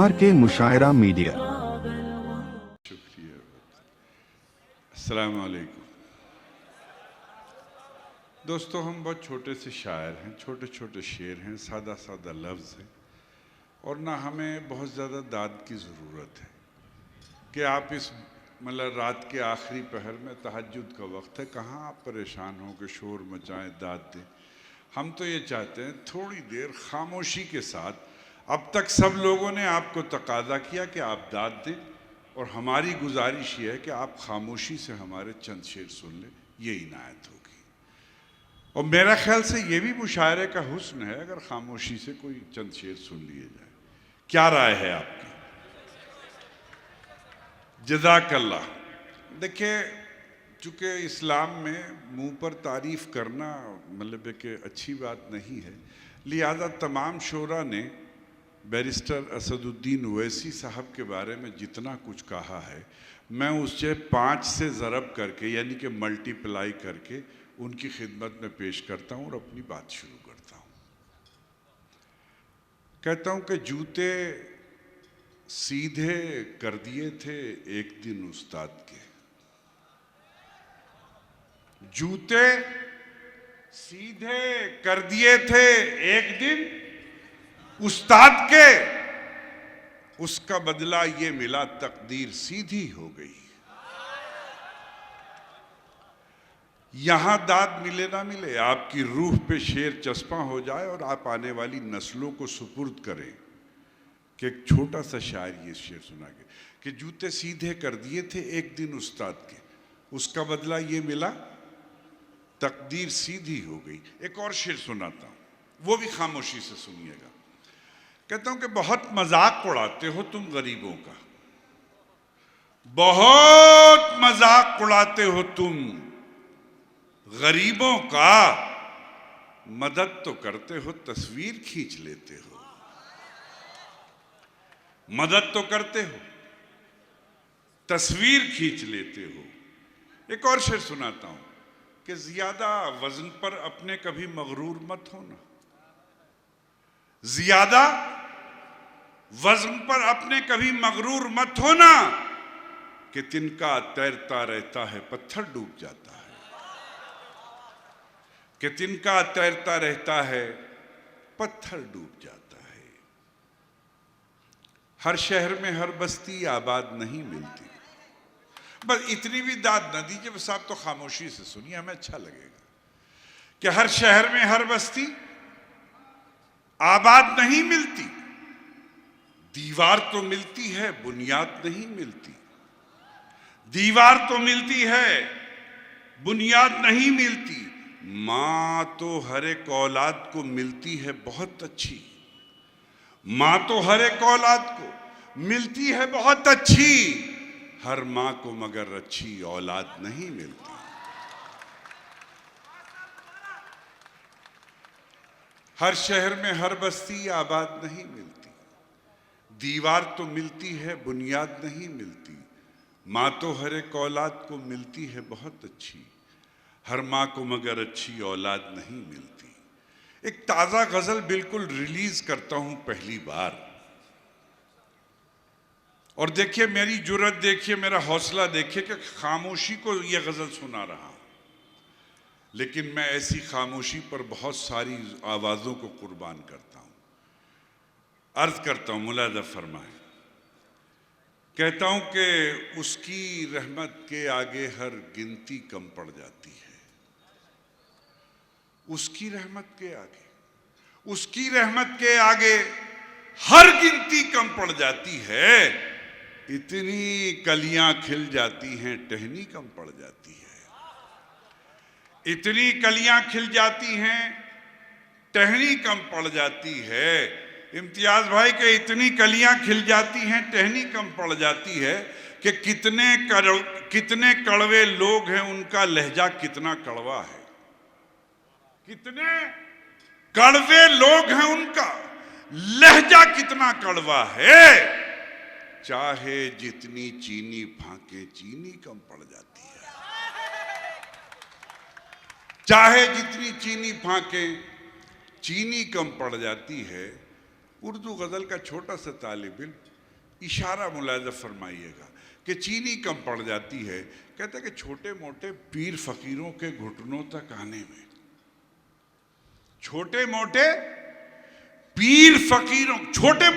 RK मुशायरा media. शुक्रिया। अस्सलाम वालेकुम दोस्तों, हम बहुत छोटे से शायर हैं, छोटे छोटे शेर हैं, सादा सादा लफ्ज़ हैं और ना हमें बहुत ज़्यादा दाद की ज़रूरत है कि आप इस मतलब रात के आखिरी पहर में तहज्जुद का वक्त है, कहाँ आप परेशान हो कि शोर मचाएं, दाद दें। हम तो ये चाहते हैं थोड़ी देर खामोशी के साथ, अब तक सब लोगों ने आपको तकाजा किया कि आप दाद दें और हमारी गुजारिश ये है कि आप खामोशी से हमारे चंद शेर सुन लें, ये इनायत होगी। और मेरा ख्याल से ये भी मुशायरे का हुस्न है अगर खामोशी से कोई चंद शेर सुन लिए जाए। क्या राय है आपकी? जज़ाकल्लाह। देखिए, चूँकि इस्लाम में मुंह पर तारीफ़ करना मतलब कि अच्छी बात नहीं है, लिहाजा तमाम शोरा ने बैरिस्टर असदुद्दीन ओवैसी साहब के बारे में जितना कुछ कहा है, मैं उससे 5 से ज़रब करके यानी कि मल्टीप्लाई करके उनकी खिदमत में पेश करता हूँ और अपनी बात शुरू करता हूँ। कहता हूँ कि जूते सीधे कर दिए थे एक दिन उस्ताद के, जूते सीधे कर दिए थे एक दिन उस्ताद के, उसका बदला ये मिला तकदीर सीधी हो गई। यहां दाद मिले ना मिले, आपकी रूह पे शेर चस्पा हो जाए और आप आने वाली नस्लों को सुपुर्द करें कि एक छोटा सा शायर ये शेर सुना के कि जूते सीधे कर दिए थे एक दिन उस्ताद के, उसका बदला ये मिला तकदीर सीधी हो गई। एक और शेर सुनाता हूं, वो भी खामोशी से सुनिएगा। कहता हूं कि बहुत मजाक उड़ाते हो तुम गरीबों का, बहुत मजाक उड़ाते हो तुम गरीबों का, मदद तो करते हो तस्वीर खींच लेते हो। मदद तो करते हो तस्वीर खींच लेते हो। एक और शेर सुनाता हूं कि ज्यादा वजन पर अपने कभी मगरूर मत होना, ज्यादा वजन पर अपने कभी मगरूर मत होना कि तिनका तैरता रहता है पत्थर डूब जाता है, कि तिनका तैरता रहता है पत्थर डूब जाता है। हर शहर में हर बस्ती आबाद नहीं मिलती। बस इतनी भी दाद न दीजिए, बस आप तो खामोशी से सुनिए, हमें अच्छा लगेगा कि हर शहर में हर बस्ती आबाद नहीं मिलती। दीवार तो मिलती है, बुनियाद नहीं मिलती। दीवार तो मिलती है, बुनियाद नहीं मिलती। मां तो हर एक औलाद को मिलती है बहुत अच्छी, मां तो हर एक औलाद को मिलती है बहुत अच्छी, हर मां को मगर अच्छी औलाद नहीं मिलती। हर शहर में हर बस्ती आबाद नहीं मिलती। दीवार तो मिलती है, बुनियाद नहीं मिलती। मां तो हर एक औलाद को मिलती है बहुत अच्छी, हर मां को मगर अच्छी औलाद नहीं मिलती। एक ताजा गजल बिल्कुल रिलीज करता हूं पहली बार, और देखिए मेरी जुर्रत, देखिए मेरा हौसला, देखिए कि खामोशी को यह गजल सुना रहा हूं, लेकिन मैं ऐसी खामोशी पर बहुत सारी आवाजों को कुर्बान करता हूं। अर्ज करता हूं, मुलाजा फरमाएं। कहता हूं कि उसकी रहमत के आगे हर गिनती कम पड़ जाती है। उसकी रहमत के आगे, उसकी रहमत के आगे हर गिनती कम पड़ जाती है। इतनी कलियां खिल जाती हैं, टहनी कम पड़ जाती है। इतनी कलियां खिल जाती हैं, टहनी कम पड़ जाती है। इम्तियाज भाई के इतनी कलियां खिल जाती हैं, टहनी कम पड़ जाती है कि कितने कड़वे लोग हैं, उनका लहजा कितना कड़वा है। कितने कड़वे लोग हैं, उनका लहजा कितना कड़वा है। चाहे जितनी चीनी फाके, चीनी कम पड़ जाती है। चाहे जितनी चीनी फांकें चीनी कम पड़ जाती है। उर्दू गज़ल का छोटा सा तालिब इल्म, इशारा मुलाज़ा फरमाइएगा कि चीनी कम पड़ जाती है। कहते हैं कि छोटे मोटे पीर फकीरों के घुटनों तक आने में, छोटे मोटे पीर फकीरों, छोटे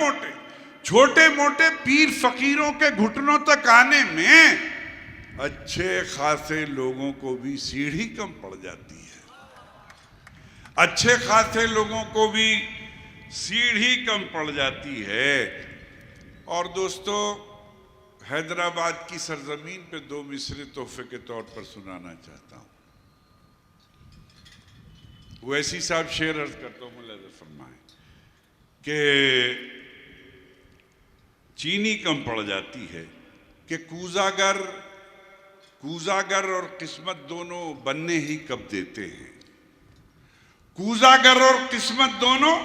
मोटे पीर फकीरों के घुटनों तक आने में अच्छे खासे लोगों को भी सीढ़ी कम पड़ जाती है। अच्छे खासे लोगों को भी सीढ़ी कम पड़ जाती है। और दोस्तों, हैदराबाद की सरजमीन पे दो मिसरे तोहफे के तौर पर सुनाना चाहता हूं। वैसी साहब शेर अर्ज करता हूं, मुलाज़ा फरमाएं कि चीनी कम पड़ जाती है कि कूजागर और किस्मत दोनों बनने ही कब देते हैं। कूजागर और किस्मत दोनों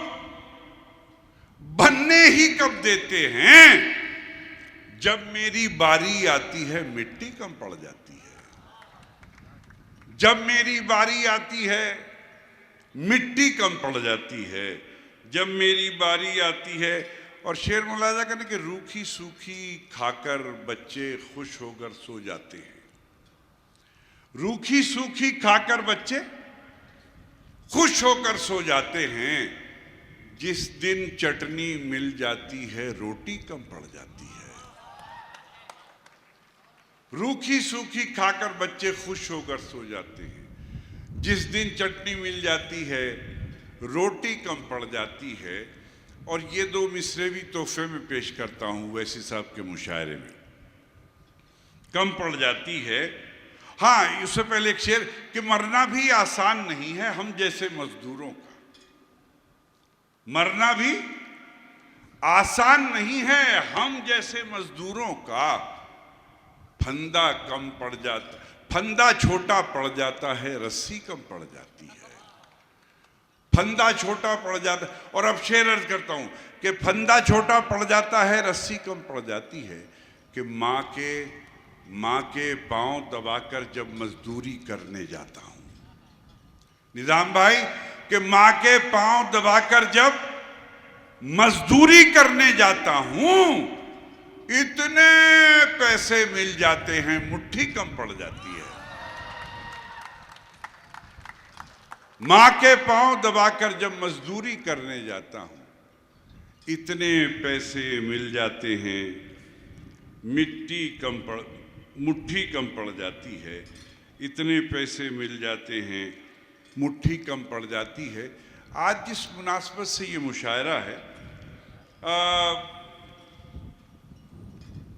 बनने ही कब देते हैं। जब मेरी बारी आती है मिट्टी कम पड़ जाती है। जब मेरी बारी आती है मिट्टी कम पड़ जाती है। जब मेरी बारी आती है। और शेर मुलाजा करने के रूखी सूखी खाकर बच्चे खुश होकर सो जाते हैं। रूखी सूखी खाकर बच्चे खुश होकर सो जाते हैं। जिस दिन चटनी मिल जाती है रोटी कम पड़ जाती है। रूखी सूखी खाकर बच्चे खुश होकर सो जाते हैं। जिस दिन चटनी मिल जाती है रोटी कम पड़ जाती है। और ये दो मिसरे भी तोहफे में पेश करता हूं वैसी साहब के मुशायरे में। कम पड़ जाती है। हाँ, उससे पहले एक शेर कि मरना भी आसान नहीं है हम जैसे मजदूरों का। मरना भी आसान नहीं है हम जैसे मजदूरों का। फंदा कम पड़ जाता, फंदा छोटा पड़ जाता है रस्सी कम पड़ जाती है। फंदा छोटा पड़ जाता। और अब शेर अर्ज करता हूं कि फंदा छोटा पड़ जाता है रस्सी कम पड़ जाती है। कि माँ के पांव दबाकर जब मजदूरी करने जाता हूं। निजाम भाई, कि माँ के पांव दबाकर जब मजदूरी करने जाता हूं इतने पैसे मिल जाते हैं मुट्ठी कम पड़ जाती है। माँ के पांव दबाकर जब मजदूरी करने जाता हूं इतने पैसे मिल जाते हैं मुट्ठी कम पड़ जाती है। इतने पैसे मिल जाते हैं मुट्ठी कम पड़ जाती है। आज जिस मुनासबत से ये मुशायरा है,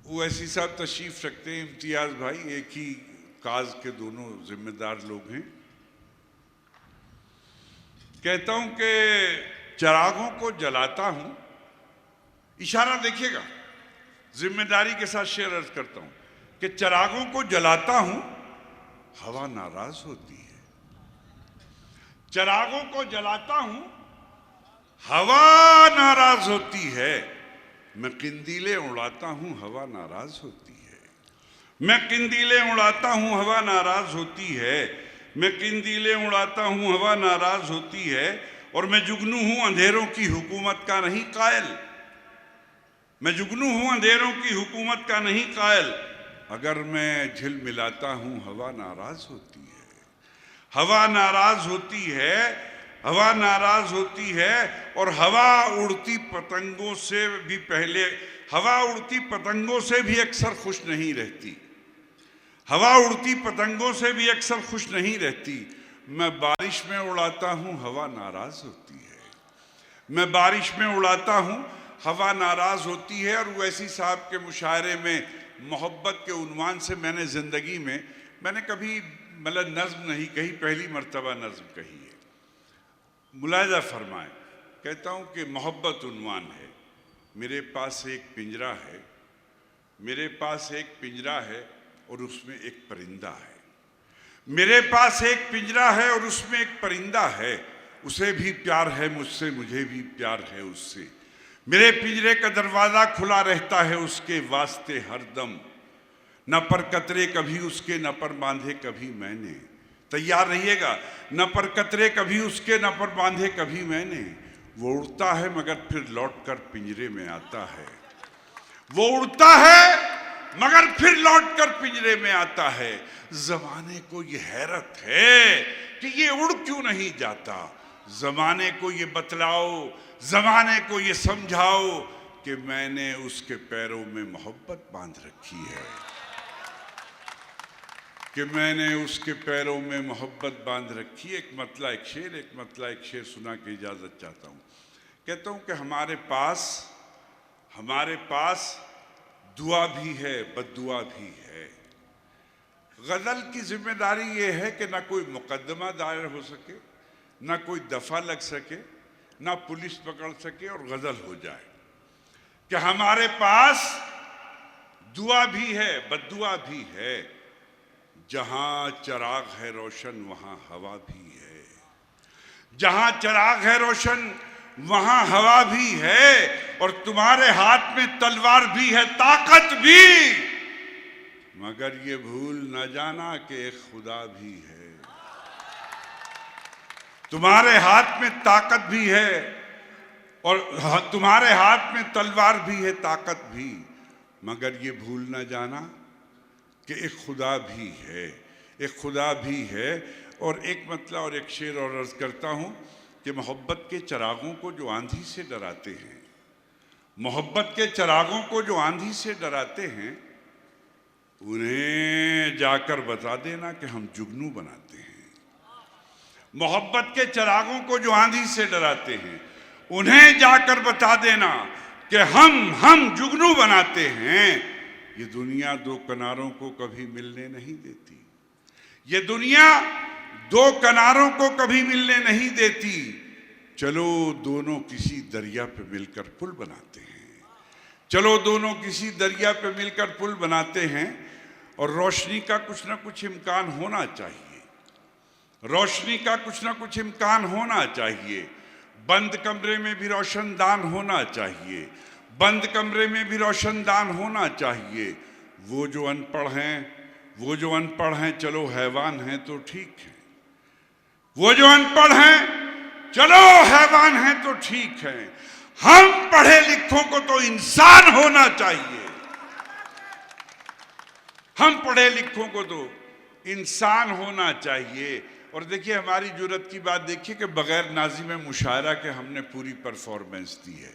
वैसी साहब तशरीफ रखते हैं, इम्तियाज भाई एक ही काज के दोनों जिम्मेदार लोग हैं। कहता हूं कि चिरागों को जलाता हूं, इशारा देखिएगा, जिम्मेदारी के साथ शेर अर्ज करता हूं कि चिरागों को जलाता हूं हवा नाराज होती है। चिरागों को जलाता हूं हवा नाराज होती है। मैं किंदीले उड़ाता हूं हवा नाराज होती है। मैं किंदीले उड़ाता हूं हवा नाराज होती है। मैं किंदीले उड़ाता हूं हवा नाराज होती है। और मैं जुगनू हूं अंधेरों की हुकूमत का नहीं कायल। मैं जुगनू हूं अंधेरों की हुकूमत का नहीं कायल। अगर मैं झिल मिलाता हूं हवा नाराज होती है। हवा नाराज होती है। हवा नाराज होती है। और हवा उड़ती पतंगों से भी पहले, हवा उड़ती पतंगों से भी अक्सर खुश नहीं रहती। हवा उड़ती पतंगों से भी अक्सर खुश नहीं रहती। मैं बारिश में उड़ाता हूं हवा नाराज होती है। मैं बारिश में उड़ाता हूं हवा नाराज होती है। और वैसी साहब के मुशायरे में मोहब्बत के उन्वान से मैंने ज़िंदगी में कभी नज़्म नहीं कही, पहली मर्तबा नज़्म कही है। मुलाज़ा फरमाएं, कहता हूं कि मोहब्बत उन्वान है। मेरे पास एक पिंजरा है। मेरे पास एक पिंजरा है और उसमें एक परिंदा है। मेरे पास एक पिंजरा है और उसमें एक परिंदा है। उसे भी प्यार है मुझसे, मुझे भी प्यार है उससे। मेरे पिंजरे का दरवाज़ा खुला रहता है उसके वास्ते हरदम। न पर कतरे कभी उसके, न पर बांधे कभी मैंने। तैयार रहिएगा। न पर कतरे कभी उसके, न पर बांधे कभी मैंने। वो उड़ता है मगर फिर लौट कर पिंजरे में आता है। वो उड़ता है मगर फिर लौट कर पिंजरे में आता है। जमाने को ये हैरत है कि ये उड़ क्यों नहीं जाता। जमाने को ये बतलाओ, जमाने को ये समझाओ कि मैंने उसके पैरों में मोहब्बत बांध रखी है, कि मैंने उसके पैरों में मोहब्बत बांध रखी है। एक मतला एक शेर सुना के इजाजत चाहता हूँ। कहता हूँ कि हमारे पास दुआ भी है, बद्दुआ भी है। गजल की जिम्मेदारी ये है कि ना कोई मुकदमा दायर हो सके, ना कोई दफा लग सके, ना पुलिस पकड़ सके और गजल हो जाए। कि हमारे पास दुआ भी है, बद्दुआ भी है। जहां चिराग है रोशन वहां हवा भी है। जहां चिराग है रोशन वहां हवा भी है। और तुम्हारे हाथ में तलवार भी है, ताकत भी, मगर ये भूल न जाना कि एक खुदा भी है। तुम्हारे हाथ में ताकत भी है और तुम्हारे हाथ में तलवार भी है, ताकत भी, मगर ये भूल न जाना कि एक खुदा भी है, एक खुदा भी है। और एक मतला और एक शेर और अर्ज करता हूँ कि मोहब्बत के चिरागों को जो आंधी से डराते हैं, मोहब्बत के चिरागों को जो आंधी से डराते हैं, उन्हें जाकर बता देना कि हम जुगनू बनाते हैं। मोहब्बत के चिरागों को जो आंधी से डराते हैं, उन्हें जाकर बता देना कि हम जुगनू बनाते हैं। ये दुनिया दो किनारों को कभी मिलने नहीं देती। ये दुनिया दो किनारों को कभी मिलने नहीं देती। चलो दोनों किसी दरिया पे मिलकर पुल बनाते हैं। चलो दोनों किसी दरिया पे मिलकर पुल बनाते हैं। और रोशनी का कुछ ना कुछ इम्कान होना चाहिए। रोशनी का कुछ ना कुछ इम्कान होना चाहिए। बंद कमरे में भी रोशनदान होना चाहिए। बंद कमरे में भी रोशनदान होना चाहिए। वो जो अनपढ़ हैं चलो हैवान हैं तो ठीक है। वो जो अनपढ़ हैं चलो हैवान हैं तो ठीक है। हम पढ़े लिखों को तो इंसान होना चाहिए। हम पढ़े लिखों को तो इंसान होना चाहिए। और देखिए हमारी जुर्रत की बात देखिए कि बगैर नाज़िम मुशायरा के हमने पूरी परफॉर्मेंस दी है।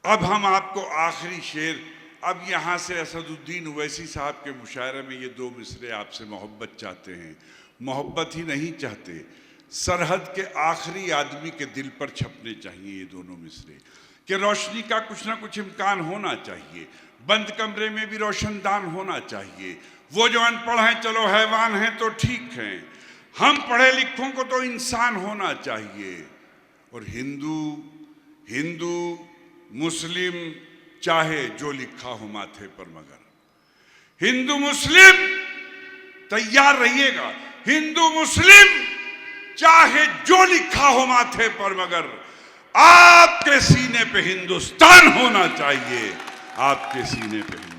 अब हम आपको आखिरी शेर, अब यहाँ से असदुद्दीन ओवैसी साहब के मुशायरे में ये दो मिसरे आपसे मोहब्बत चाहते हैं। मोहब्बत ही नहीं चाहते, सरहद के आखिरी आदमी के दिल पर छपने चाहिए ये दोनों मिसरे। कि रोशनी का कुछ ना कुछ इम्कान होना चाहिए। बंद कमरे में भी रोशनदान होना चाहिए। वो जो अनपढ़ हैं चलो हैवान हैं तो ठीक हैं। हम पढ़े लिखों को तो इंसान होना चाहिए। और हिंदू मुस्लिम चाहे जो लिखा हो माथे पर, मगर हिंदू मुस्लिम तैयार रहिएगा। हिंदू मुस्लिम चाहे जो लिखा हो माथे पर, मगर आपके सीने पे हिंदुस्तान होना चाहिए। आपके सीने पे हिंदुस्तान।